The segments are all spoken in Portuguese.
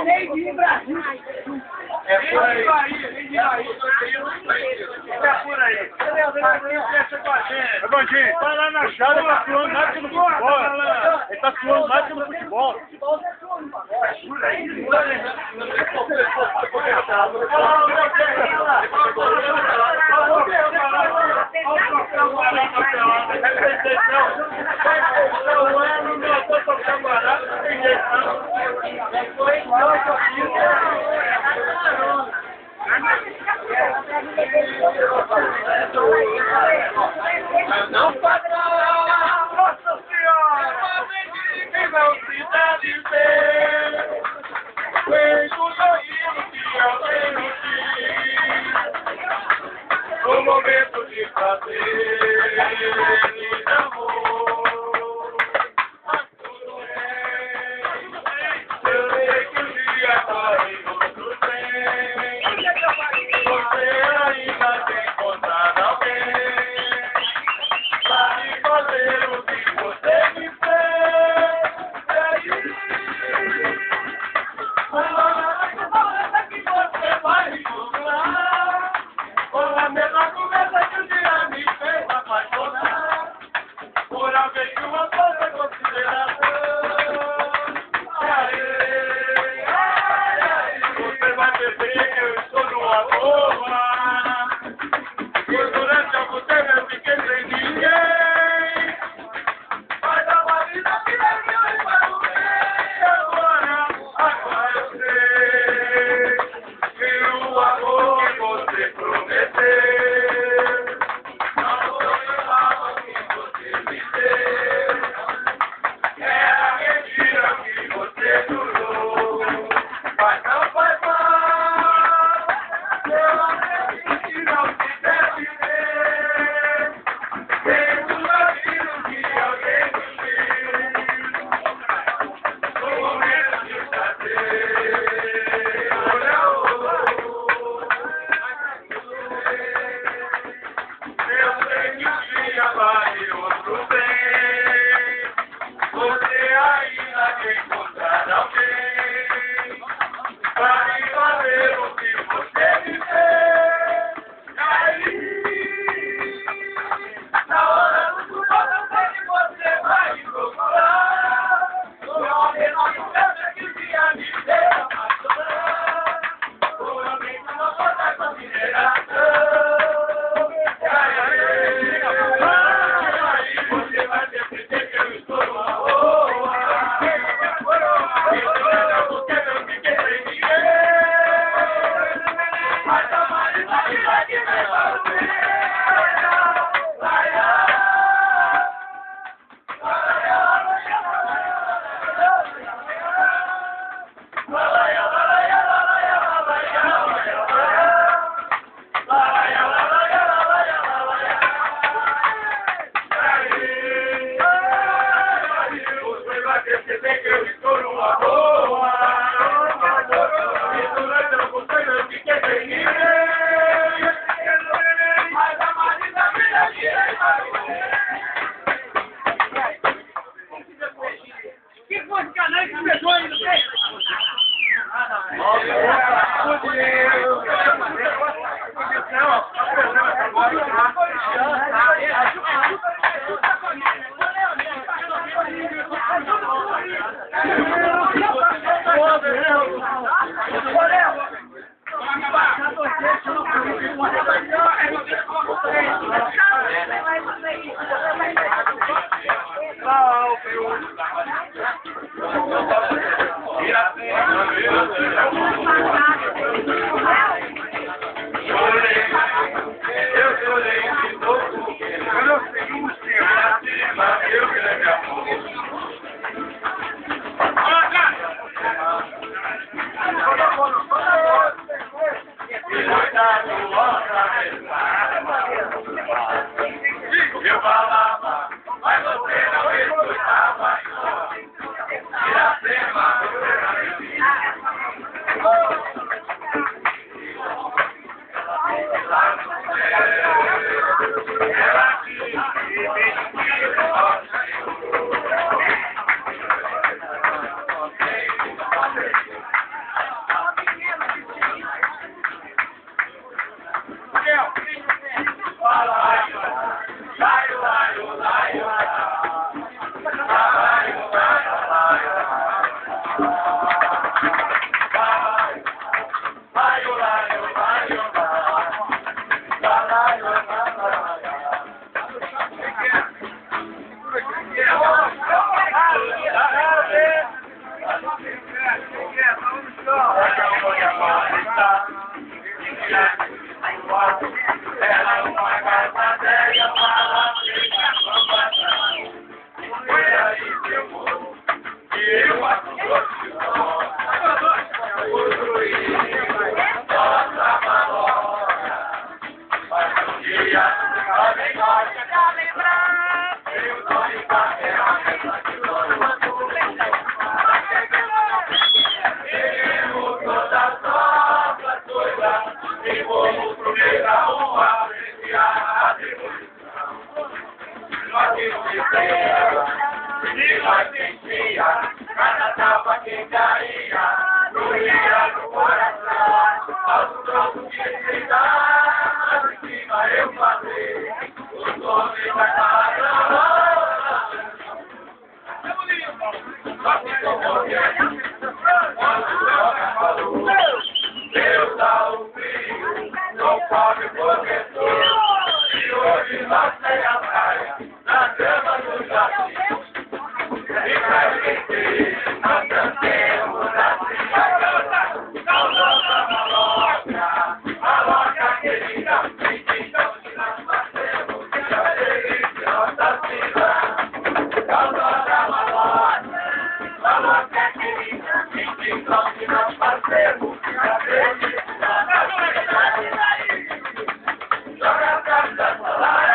Made in Brasil. É por aí. É por aí. Fecha com a gente. Bandinho, vai lá na chave, ele tá suando mais que no futebol. Ele tá suando mais que no futebol. Não pagar, Nossa Senhora! Quem não precisa dizer, fez o sorriso que eu tenho aqui, o momento de prazer e de amor. Tudo bem, eu sei que o dia vai em outro trem, você ainda tem encontrar alguém. Fazer o que você me fez. E aí? Agora que você vai me encontrar com a mesma conversa que o dia me fez apaixonar por alguém que uma coisa consideração. Você vai perceber que eu estou numa boa. E durante algum tempo eu fiquei sem ninguém. Eu falava, mas você não escutava. Iracema, agora está ela uma casa velha, fala preta, bambata. Foi aí que eu vou, que eu construí nossa malora. Mas um dia, a memória pra lembrar, eu tô em papel, essa que foi uma toda sopra, toda, e vamos pro meio da rua, apreciar a devolução. Nós que e nós sentia, cada tapa que caía, doía no coração, aos trocos de cidade, em cima eu falei, os homens da casa. Nós ficamos morrendo, quando ela falou, Deus dá o frio, não pode protetor, e hoje nós tem a praia, na cama do jardim. E pra esquecer, nós cantemos assim, não nossa maloca querida, então que nós fazemos, que a delícia nossa vida, não nossa maloca querida, então que nós fazemos, que a delícia nossa vida, joga a casa solar.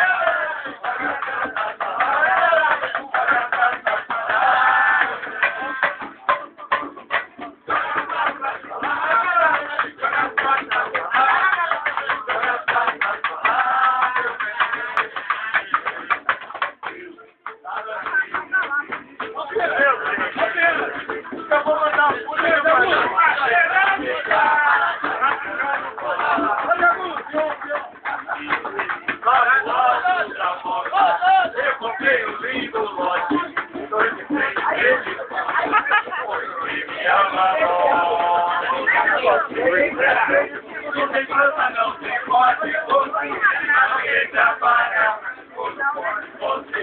Eu comprei um lindo lote, 2 de 3 vezes, construí minha malora. Não tem planta, não tem pote, construí alguém trabalha, você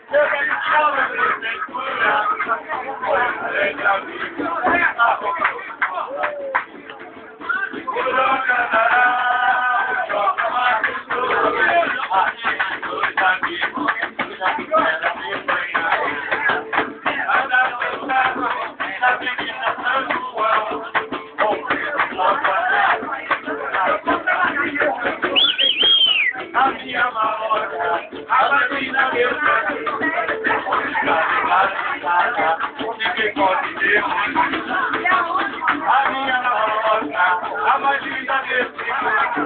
chega de calma, prefeitura, letra vida, a minha malora, a vagina meu sangue, ninguém pode ver. A minha malora, a vagina meu sangue,